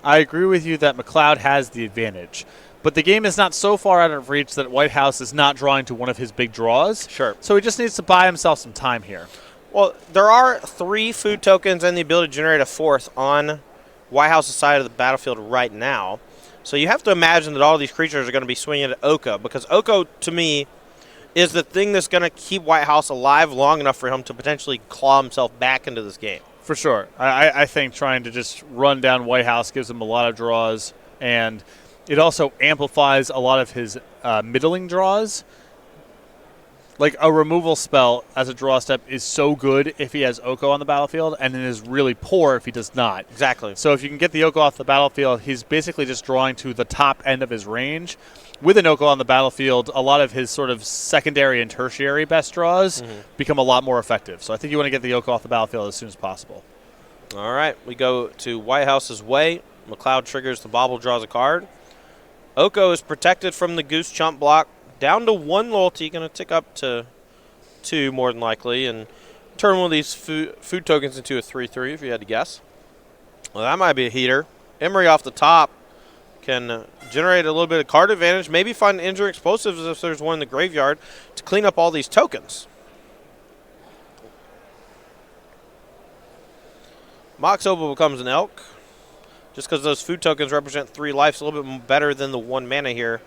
I agree with you that McLeod has the advantage. But the game is not so far out of reach that Whitehouse is not drawing to one of his big draws. Sure. So he just needs to buy himself some time here. Well, there are 3 food tokens and the ability to generate a 4th on Whitehouse's side of the battlefield right now. So you have to imagine that all of these creatures are going to be swinging at Oko, because Oko, to me, is the thing that's going to keep Whitehouse alive long enough for him to potentially claw himself back into this game. For sure. I think trying to just run down Whitehouse gives him a lot of draws, and it also amplifies a lot of his middling draws. Like, a removal spell as a draw step is so good if he has Oko on the battlefield, and it is really poor if he does not. Exactly. So if you can get the Oko off the battlefield, he's basically just drawing to the top end of his range. With an Oko on the battlefield, a lot of his sort of secondary and tertiary best draws become a lot more effective. So I think you want to get the Oko off the battlefield as soon as possible. All right, we go to Whitehouse's way. McLeod triggers the bauble, draws a card. Oko is protected from the Goose Chump block. Down to 1 loyalty, going to tick up to 2 more than likely, and turn one of these food tokens into a 3/3 if you had to guess. Well, that might be a heater. Emery off the top can generate a little bit of card advantage, maybe find injury explosives if there's one in the graveyard to clean up all these tokens. Mox Opal becomes an elk. Just because those food tokens represent 3 life, a little bit better than the 1 mana here,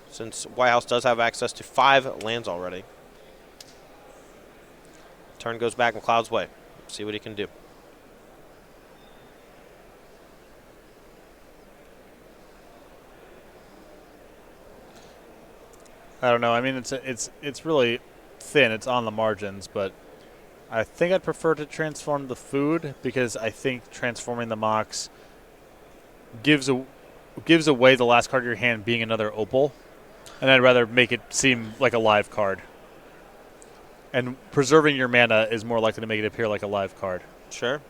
since Whitehouse does have access to 5 lands already. Turn goes back McLeod's way. See what he can do. I don't know. I mean, it's really thin. It's on the margins, but I think I'd prefer to transform the food, because I think transforming the Mox gives away the last card of your hand being another Opal, and I'd rather make it seem like a live card. And preserving your mana is more likely to make it appear like a live card. Sure.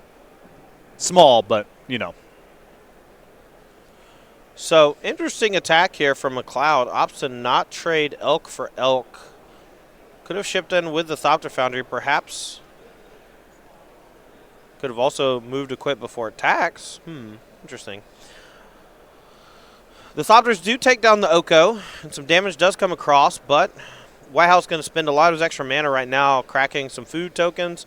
Small, but, you know. So, interesting attack here from McLeod. Opts to not trade elk for elk. Could have shipped in with the Thopter Foundry, perhaps. Could have also moved equip before attacks. Interesting. The Thopters do take down the Oko, and some damage does come across, but Whitehouse going to spend a lot of his extra mana right now cracking some food tokens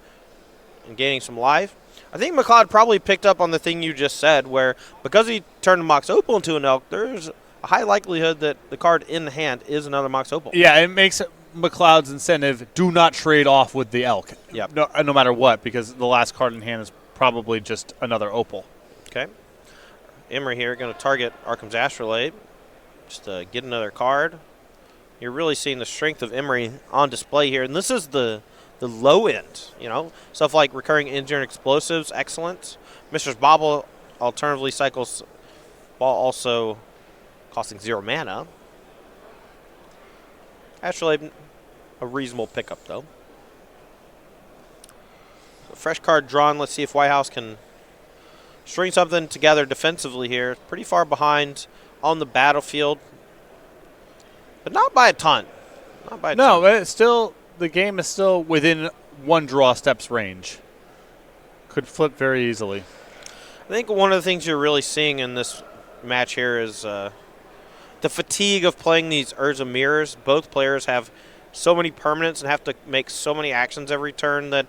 and gaining some life. I think McLeod probably picked up on the thing you just said, where because he turned Mox Opal into an elk, there's a high likelihood that the card in hand is another Mox Opal. Yeah, it makes McLeod's incentive, do not trade off with the elk. Yep. No matter what, because the last card in hand is probably just another Opal. Okay. Emery here going to target Arkham's Astrolabe just to get another card. You're really seeing the strength of Emery on display here, and this is the low end, you know, stuff like recurring injury and explosives, excellent. Mistress Bauble alternatively cycles while also costing 0 mana. Astrolabe, a reasonable pickup though. So fresh card drawn. Let's see if Whitehouse can string something together defensively here. Pretty far behind on the battlefield, but not by a ton. Not by a ton. No, but it's still, the game is still within 1 draw steps range. Could flip very easily. I think one of the things you're really seeing in this match here is the fatigue of playing these Urza Mirrors. Both players have so many permanents and have to make so many actions every turn that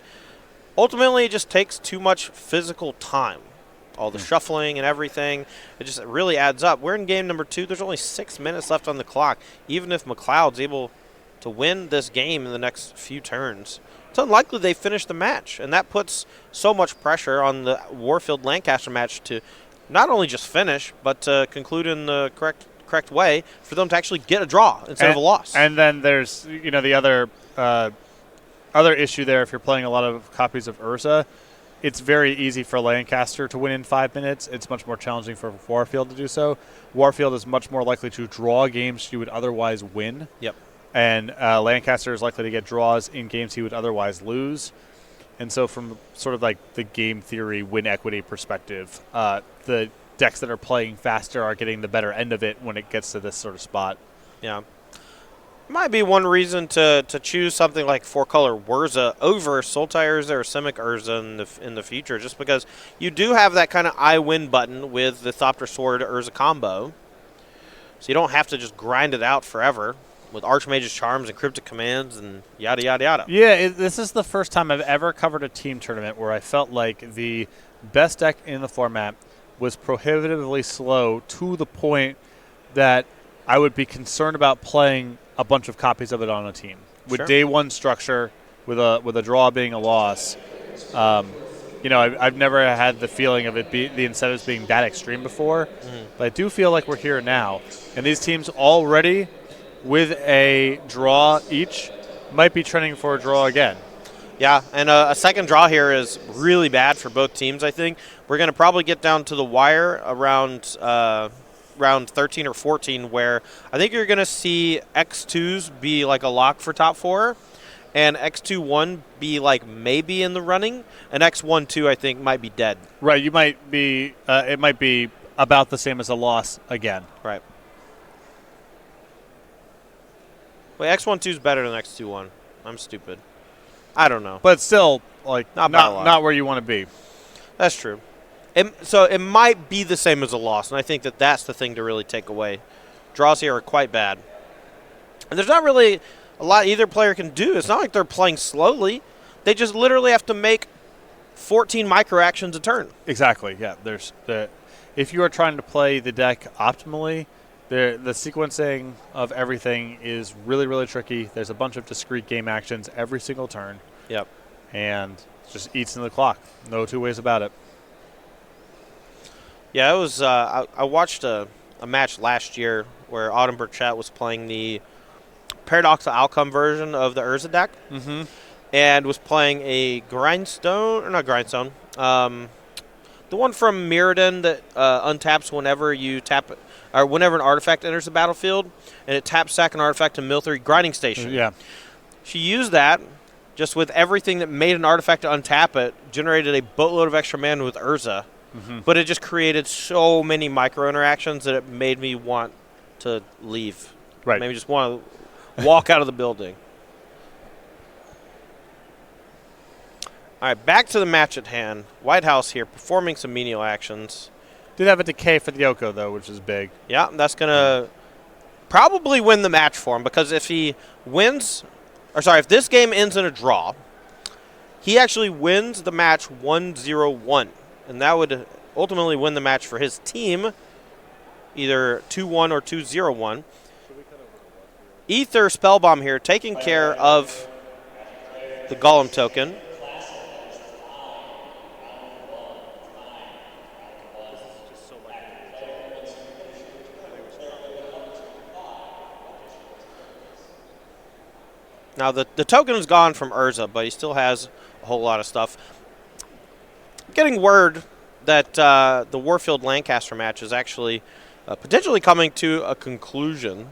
ultimately it just takes too much physical time. All the shuffling and everything, it just really adds up. We're in game number 2. There's only 6 minutes left on the clock. Even if McLeod's able to win this game in the next few turns, it's unlikely they finish the match. And that puts so much pressure on the Warfield-Lancaster match to not only just finish, but to conclude in the correct way for them to actually get a draw instead of a loss. And then there's, you know, the other issue there, if you're playing a lot of copies of Urza, it's very easy for Lancaster to win in 5 minutes. It's much more challenging for Warfield to do so. Warfield is much more likely to draw games you would otherwise win. Yep. And Lancaster is likely to get draws in games he would otherwise lose. And so from sort of like the game theory win equity perspective, the decks that are playing faster are getting the better end of it when it gets to this sort of spot. Yeah. Might be one reason to choose something like 4-color Urza over Sultai Urza or Simic Urza in the future, just because you do have that kind of I win button with the Thopter Sword Urza combo. So you don't have to just grind it out forever with Archmage's Charms and Cryptic Commands and yada, yada, yada. Yeah, this is the first time I've ever covered a team tournament where I felt like the best deck in the format was prohibitively slow to the point that I would be concerned about playing a bunch of copies of it on a team. With Sure. day one structure, with a draw being a loss, I've never had the feeling of the incentives being that extreme before. But I do feel like we're here now. And these teams already, with a draw each, might be trending for a draw again. Yeah, and a second draw here is really bad for both teams, I think. We're going to probably get down to the wire around round 13 or 14, where I think you're going to see X2s be like a lock for top 4, and X2-1 be like maybe in the running, and X1-2 I think might be dead. Right, you might be. It might be about the same as a loss again. Right. Wait, X1-2 is better than X2-1. I'm stupid. I don't know. But still, like Not where you want to be. That's true. So it might be the same as a loss, and I think that's the thing to really take away. Draws here are quite bad. And there's not really a lot either player can do. It's not like they're playing slowly. They just literally have to make 14 micro actions a turn. Exactly, yeah. If you are trying to play the deck optimally, the sequencing of everything is really, really tricky. There's a bunch of discrete game actions every single turn. Yep. And it just eats into the clock. No two ways about it. Yeah, it was. I watched a match last year where Autumn Burchett was playing the Paradoxical Outcome version of the Urza deck, and was playing a the one from Mirrodin that untaps whenever you tap, or whenever an artifact enters the battlefield, and it taps sack an artifact to mill 3 Grinding Station. Yeah. She used that just with everything that made an artifact to untap it, generated a boatload of extra mana with Urza. But it just created so many micro interactions that it made me want to leave. Right. Maybe just want to walk out of the building. All right, back to the match at hand. Whitehouse here performing some menial actions. Did have a decay for the Oko, though, which is big. Yeah, that's going to probably win the match for him, because if he wins, if this game ends in a draw, he actually wins the match 1-0-1. And that would ultimately win the match for his team, either 2-1 or 2-0-1. Ether Spellbomb here, taking care of the Golem token. Now, the token is gone from Urza, but he still has a whole lot of stuff. Getting word that the Warfield Lancaster match is actually potentially coming to a conclusion.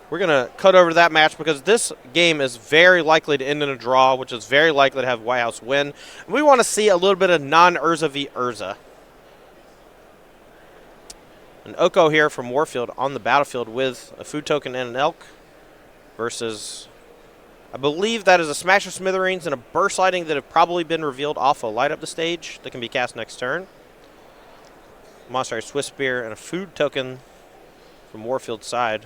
We're going to cut over to that match because this game is very likely to end in a draw, which is very likely to have Whitehouse win. And we want to see a little bit of non-Urza v. Urza. An Oko here from Warfield on the battlefield with a food token and an elk versus, I believe that is a Smasher Smithereens and a Burst Lighting that have probably been revealed off a Light Up the Stage that can be cast next turn. Monster Swift Spear and a food token from Warfield's side.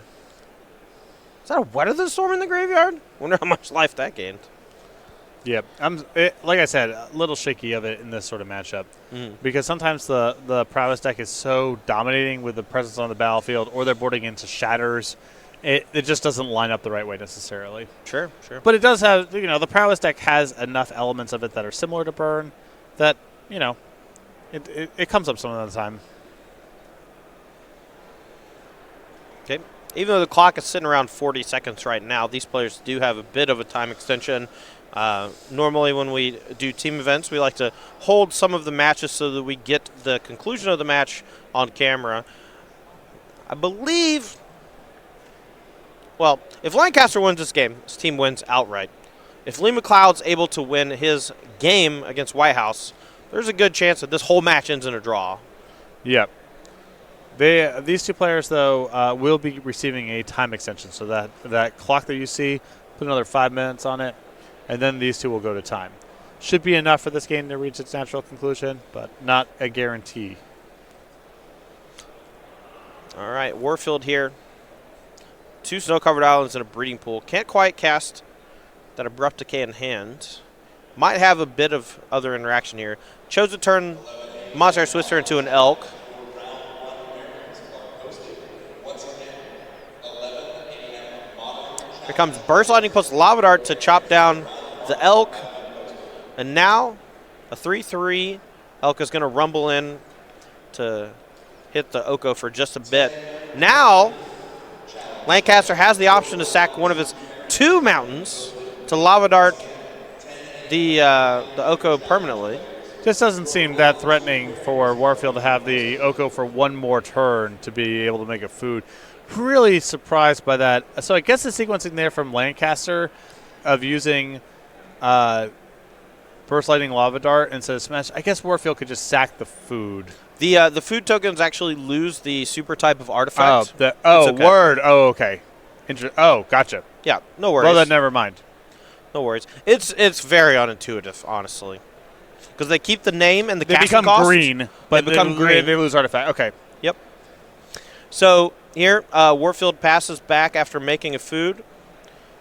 Is that a Weather the Storm in the graveyard? Wonder how much life that gained. Yeah, like I said, a little shaky of it in this sort of matchup because sometimes the Prowess deck is so dominating with the presence on the battlefield, or they're boarding into Shatters. It just doesn't line up the right way necessarily. Sure. But it does have, the Prowess deck has enough elements of it that are similar to Burn that, it comes up some of the time. Okay. even though the clock is sitting around 40 seconds right now, these players do have a bit of a time extension. Normally when we do team events, we like to hold some of the matches so that we get the conclusion of the match on camera. I believe, well, if Lancaster wins this game, his team wins outright. If Lee McLeod's able to win his game against Whitehouse, there's a good chance that this whole match ends in a draw. Yep. These two players, though, will be receiving a time extension. So that clock that you see, put another 5 minutes on it, and then these two will go to time. Should be enough for this game to reach its natural conclusion, but not a guarantee. All right, Warfield here. 2 snow-covered islands and a breeding pool. Can't quite cast that abrupt decay in hand. Might have a bit of other interaction here. Chose to turn Monster Swisser into an elk. Here comes Burst Lightning plus Lava Dart to chop down the elk. And now a 3-3 elk is going to rumble in to hit the Oko for just a bit. Now Lancaster has the option to sack one of his 2 mountains to Lava Dart the Oko permanently. Just doesn't seem that threatening for Warfield to have the Oko for one more turn to be able to make a food. Really surprised by that. So I guess the sequencing there from Lancaster of using Burst Lightning Lava Dart instead of Smash, I guess Warfield could just sack the food. The food tokens actually lose the super type of artifact. Okay. Word. Oh, okay. Gotcha. Yeah, no worries. Well, then never mind. No worries. It's very unintuitive, honestly. Because they keep the name and the casting cost. They become green, but they become green. They lose artifact. Okay. Yep. So here, Warfield passes back after making a food.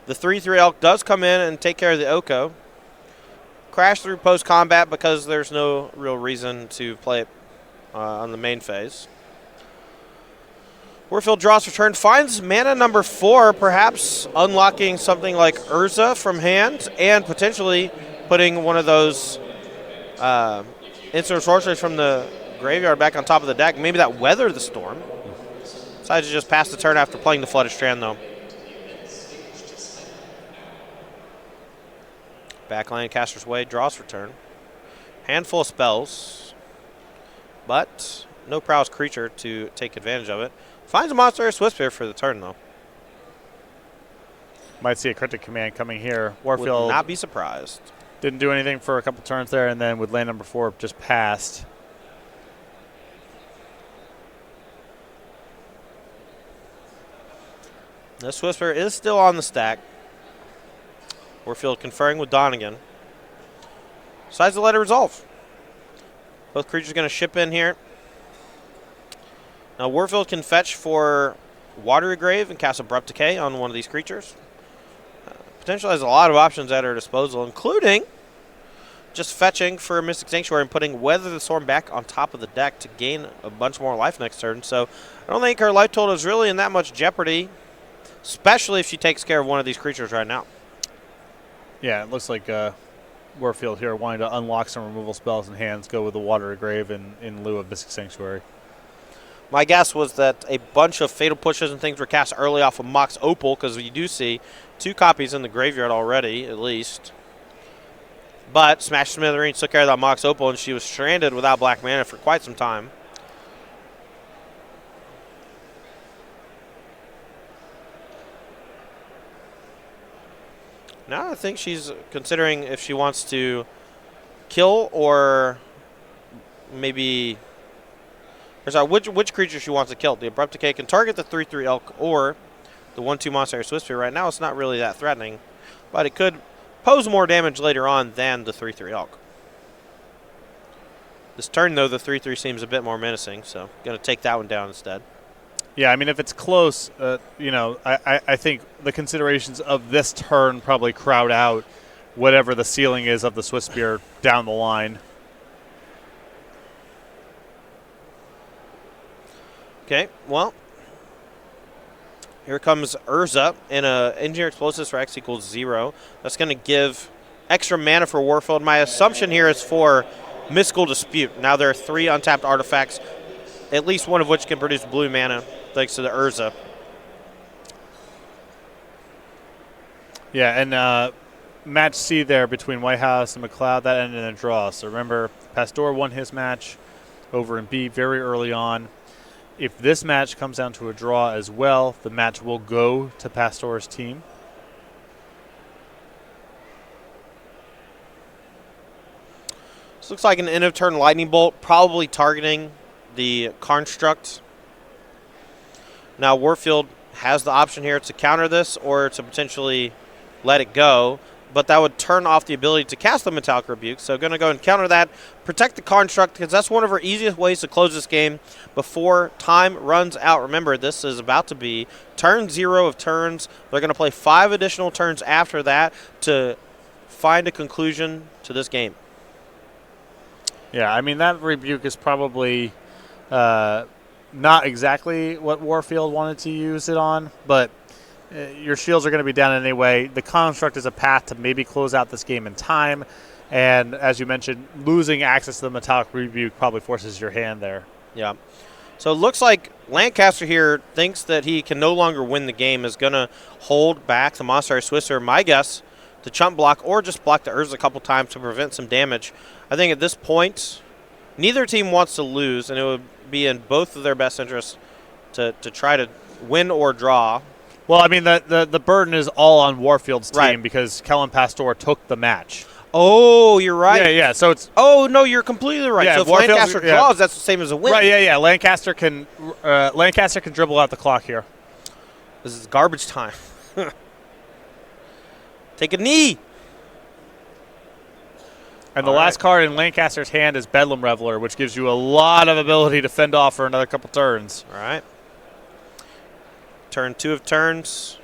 The 3-3 elk does come in and take care of the Oko. Crash through post-combat because there's no real reason to play it on the main phase. Warfield draws for turn, finds mana number 4, perhaps unlocking something like Urza from hand and potentially putting one of those instant sorceries from the graveyard back on top of the deck. Maybe that Weather the Storm. Decides to just pass the turn after playing the Flooded Strand, though. Back Lancaster's way, draws for turn. Handful of spells, but no prowess creature to take advantage of it. Finds a monster Swiftspear for the turn, though. Might see a cryptic command coming here. Warfield would not be surprised. Didn't do anything for a couple turns there, and then with land number 4 just passed. The Swiftspear is still on the stack. Warfield conferring with Donegan. Decides to let it resolve. Both creatures going to ship in here. Now Warfield can fetch for Watery Grave and cast Abrupt Decay on one of these creatures. Potentially has a lot of options at her disposal, including just fetching for a Mystic Sanctuary and putting Weather the Storm back on top of the deck to gain a bunch more life next turn. So I don't think her life total is really in that much jeopardy, especially if she takes care of one of these creatures right now. Yeah, it looks like Warfield here wanting to unlock some removal spells in hands, go with the Watery Grave in lieu of Mystic Sanctuary. My guess was that a bunch of Fatal Pushes and things were cast early off of Mox Opal, because you do see 2 copies in the graveyard already, at least. But Smash Smithereens took care of that Mox Opal, and she was stranded without black mana for quite some time. Now I think she's considering if she wants to kill or maybe... Or sorry, which creature she wants to kill. The Abrupt Decay can target the 3-3 elk or the 1-2 monster Swiftspear. Right now it's not really that threatening, but it could pose more damage later on than the 3-3 elk. This turn, though, the 3-3 seems a bit more menacing, so going to take that one down instead. Yeah, I mean, if it's close, I think the considerations of this turn probably crowd out whatever the ceiling is of the Swiftspear down the line. Okay, well, here comes Urza in a Engineer Explosives for X equals 0. That's going to give extra mana for Warfield. My assumption here is for Mystical Dispute. Now there are 3 untapped artifacts, at least one of which can produce blue mana, thanks to the Urza. Yeah, and match C there between Whitehouse and McLeod, that ended in a draw. So remember, Pastore won his match over in B very early on. If this match comes down to a draw as well, the match will go to Pastore's team. This looks like an end of turn lightning bolt, probably targeting the construct. Now Warfield has the option here to counter this or to potentially let it go, but that would turn off the ability to cast the Metallic Rebuke. So going to go and counter that, protect the construct, because that's one of our easiest ways to close this game before time runs out. Remember, this is about to be turn 0 of turns. They're going to play 5 additional turns after that to find a conclusion to this game. Yeah, I mean, that rebuke is probably not exactly what Warfield wanted to use it on, but your shields are going to be down anyway. The construct is a path to maybe close out this game in time, and as you mentioned, losing access to the Metallic Rebuke probably forces your hand there. Yeah. So it looks like Lancaster here thinks that he can no longer win the game, is going to hold back the Monastery Swisser, my guess, to chump block or just block the Urza a couple times to prevent some damage. I think at this point, neither team wants to lose, and it would be in both of their best interests to try to win or draw. Well, I mean, the burden is all on Warfield's team, right, because Kellen Pastore took the match. Oh, you're right. Yeah. So it's. Oh no, you're completely right. Yeah, so if Lancaster draws, that's the same as a win. Right. Yeah. Lancaster can dribble out the clock here. This is garbage time. Take a knee. And the last card in Lancaster's hand is Bedlam Reveler, which gives you a lot of ability to fend off for another couple turns. All right. Turn 2 of turns.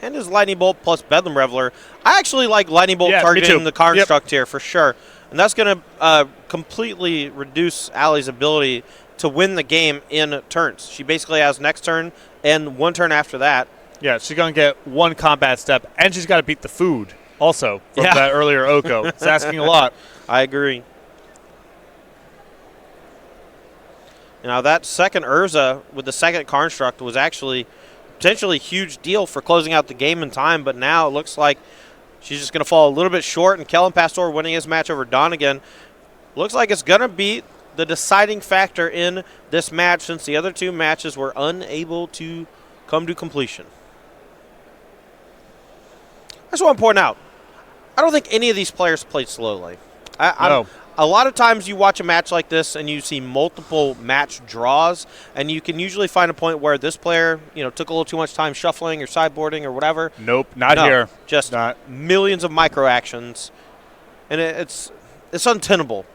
And his Lightning Bolt plus Bedlam Reveler. I actually like Lightning Bolt targeting the construct here for sure. And that's going to completely reduce Allie's ability to win the game in turns. She basically has next turn and 1 turn after that. Yeah, she's going to get 1 combat step, and she's got to beat the food also from that earlier Oko. It's asking a lot. I agree. Now, that second Urza with the second construct was actually potentially a huge deal for closing out the game in time, but now it looks like she's just going to fall a little bit short, and Kellen Pastore winning his match over Donegan looks like it's going to be the deciding factor in this match, since the other 2 matches were unable to come to completion. I just want to point out, I don't think any of these players played slowly. No. A lot of times you watch a match like this and you see multiple match draws, and you can usually find a point where this player, took a little too much time shuffling or sideboarding or whatever. Nope, not here. Just millions of micro actions, and it's untenable,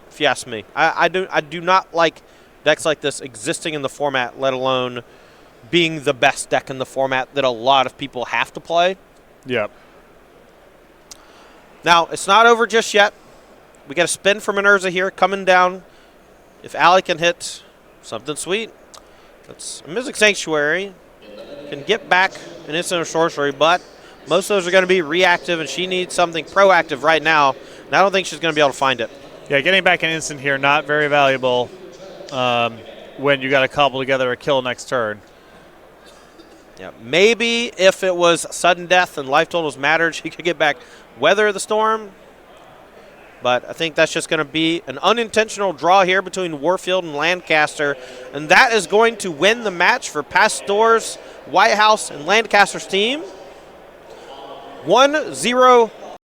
if you ask me. I do not like decks like this existing in the format, let alone being the best deck in the format that a lot of people have to play. Yep. Now, it's not over just yet. We got a spin from an Urza here coming down. If Allie can hit something sweet, that's a Mystic Sanctuary. Can get back an instant or sorcery, but most of those are going to be reactive, and she needs something proactive right now, and I don't think she's going to be able to find it. Yeah, getting back an instant here, not very valuable when you got to cobble together a kill next turn. Yeah, maybe if it was sudden death and life totals mattered, she could get back Weather the Storm. But I think that's just going to be an unintentional draw here between Warfield and Lancaster. And that is going to win the match for Pastore's, Whitehouse, and Lancaster's team. 1-0